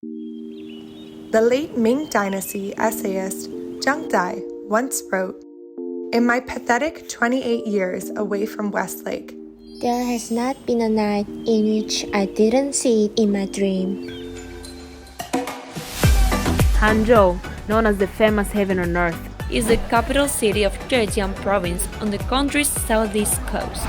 The late Ming Dynasty essayist Zhang Dai once wrote, "In my pathetic 28 years away from Westlake, there has not been a night in which I didn't see it in my dream." Hangzhou, known as the famous heaven on earth, is the capital city of Zhejiang province on the country's southeast coast.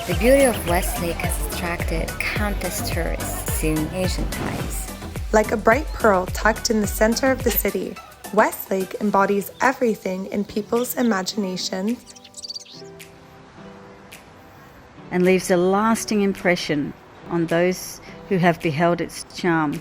The beauty of Westlake has attracted countless tourists since ancient times. Like a bright pearl tucked in the center of the city, Westlake embodies everything in people's imaginations and leaves a lasting impression on those who have beheld its charm.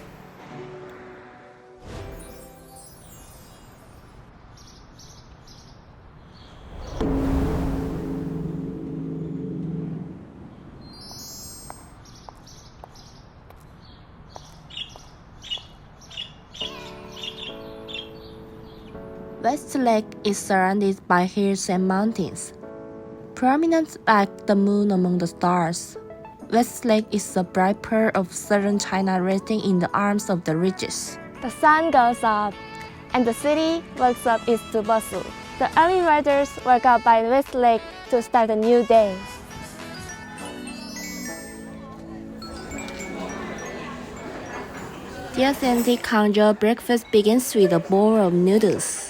Westlake is surrounded by hills and mountains. Prominent like the moon among the stars, Westlake is the bright pearl of southern China resting in the arms of the richest. The sun goes up, and the city wakes up its to bustle. The early riders work out by Westlake to start a new day. The authentic Hangzhou breakfast begins with a bowl of noodles.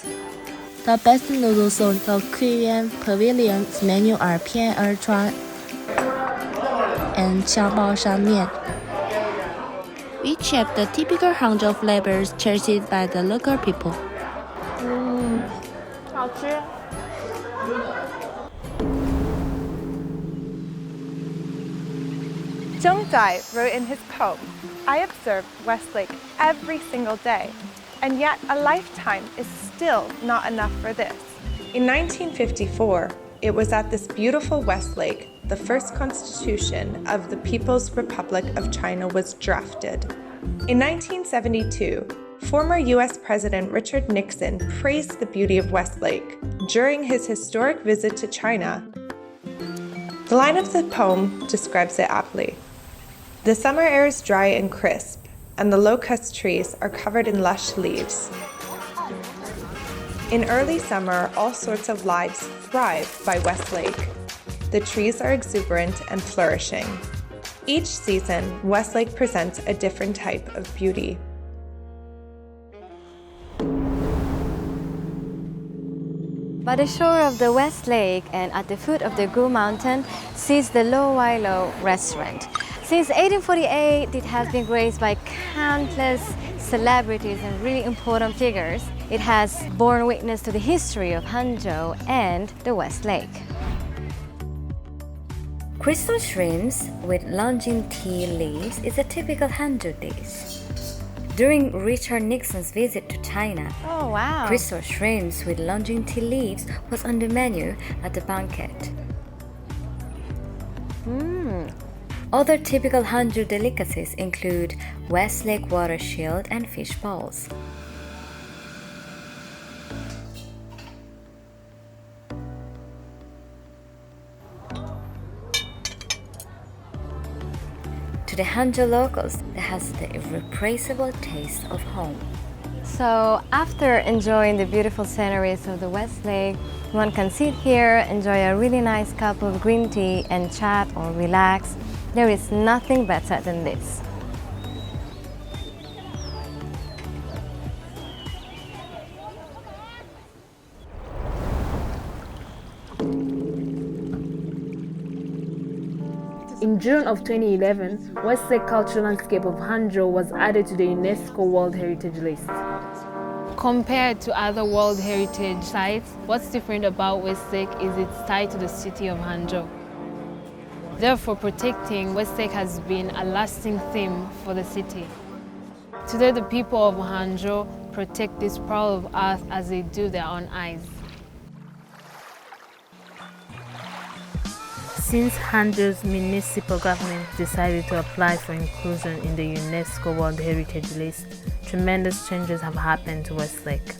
The best noodles on the Korean Pavilion's menu are Pian Er Chuan and Qiaobao Shan Mian, which have the typical Hangzhou flavors cherished by the local people. 好吃。Zhang Dai wrote in his poem, "I observe Westlake every single day, and yet a lifetime is still not enough for this." In 1954, it was at this beautiful Westlake the first constitution of the People's Republic of China was drafted. In 1972, former US President Richard Nixon praised the beauty of Westlake during his historic visit to China. The line of the poem describes it aptly. "The summer air is dry and crisp, and the locust trees are covered in lush leaves. In early summer, all sorts of lives thrive by Westlake. The trees are exuberant and flourishing. Each season, Westlake presents a different type of beauty." By the shore of the Westlake and at the foot of the Gu Mountain sits the Willow Restaurant. Since 1848, it has been graced by countless celebrities and really important figures. It has borne witness to the history of Hangzhou and the Westlake. Crystal shrimps with longing tea leaves is a typical Hangzhou dish. During Richard Nixon's visit to China, Oh, wow. crystal shrimps with longing tea leaves was on the menu at the banquet. Other typical Hangzhou delicacies include Westlake water shield and fish balls. To the Hangzhou locals, it has the irrepressible taste of home. So after enjoying the beautiful sceneries of the Westlake, one can sit here, enjoy a really nice cup of green tea and chat or relax. There is nothing better than this. In June of 2011, Westlake cultural landscape of Hangzhou was added to the UNESCO World Heritage List. Compared to other World Heritage sites, what's different about Westlake is its tie to the city of Hangzhou. Therefore, protecting Westlake has been a lasting theme for the city. Today, the people of Hangzhou protect this pearl of earth as they do their own eyes. Since Hangzhou's municipal government decided to apply for inclusion in the UNESCO World Heritage List, tremendous changes have happened to Westlake.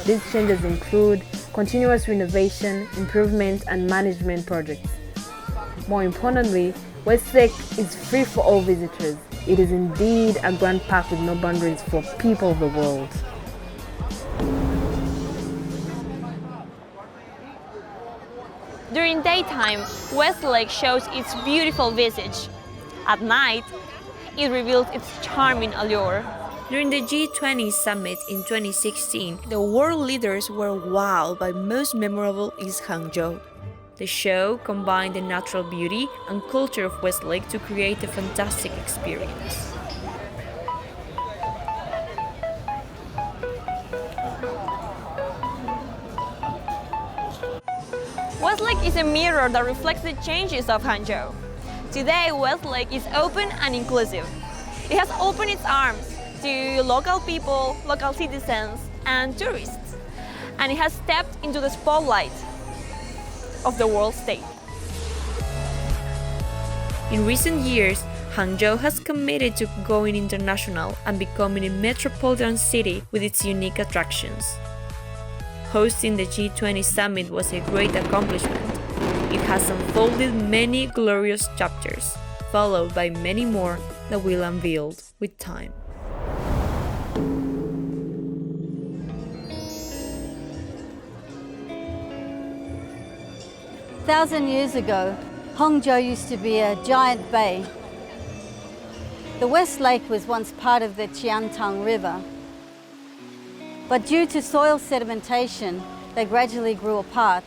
These changes include continuous renovation, improvement, and management projects. More importantly, Westlake is free for all visitors. It is indeed a grand park with no boundaries for people of the world. During daytime, Westlake shows its beautiful visage. At night, it reveals its charming allure. During the G20 Summit in 2016, the world leaders were wowed by most memorable is Hangzhou. The show combined the natural beauty and culture of Westlake to create a fantastic experience. Westlake is a mirror that reflects the changes of Hangzhou. Today, Westlake is open and inclusive. It has opened its arms to local people, local citizens, and tourists, and it has stepped into the spotlight of the world stage. In recent years, Hangzhou has committed to going international and becoming a metropolitan city with its unique attractions. Hosting the G20 Summit was a great accomplishment. It has unfolded many glorious chapters, followed by many more that will unveil with time. A 1,000 years ago, Hangzhou used to be a giant bay. The West Lake was once part of the Qiantang River, but due to soil sedimentation, they gradually grew apart.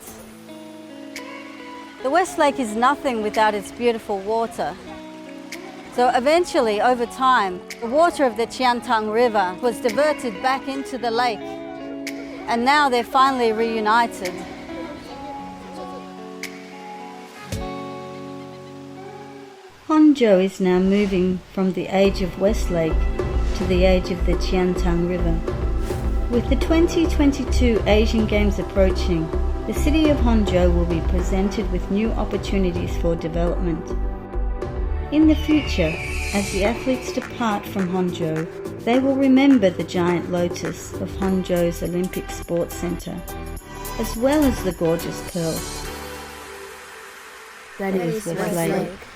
The West Lake is nothing without its beautiful water. So eventually, over time, the water of the Qiantang River was diverted back into the lake, and now they're finally reunited. Hangzhou is now moving from the age of Westlake to the age of the Qiantang River. With the 2022 Asian Games approaching, the city of Hangzhou will be presented with new opportunities for development. In the future, as the athletes depart from Hangzhou, they will remember the giant lotus of Hangzhou's Olympic Sports Center, as well as the gorgeous pearl. That is Westlake.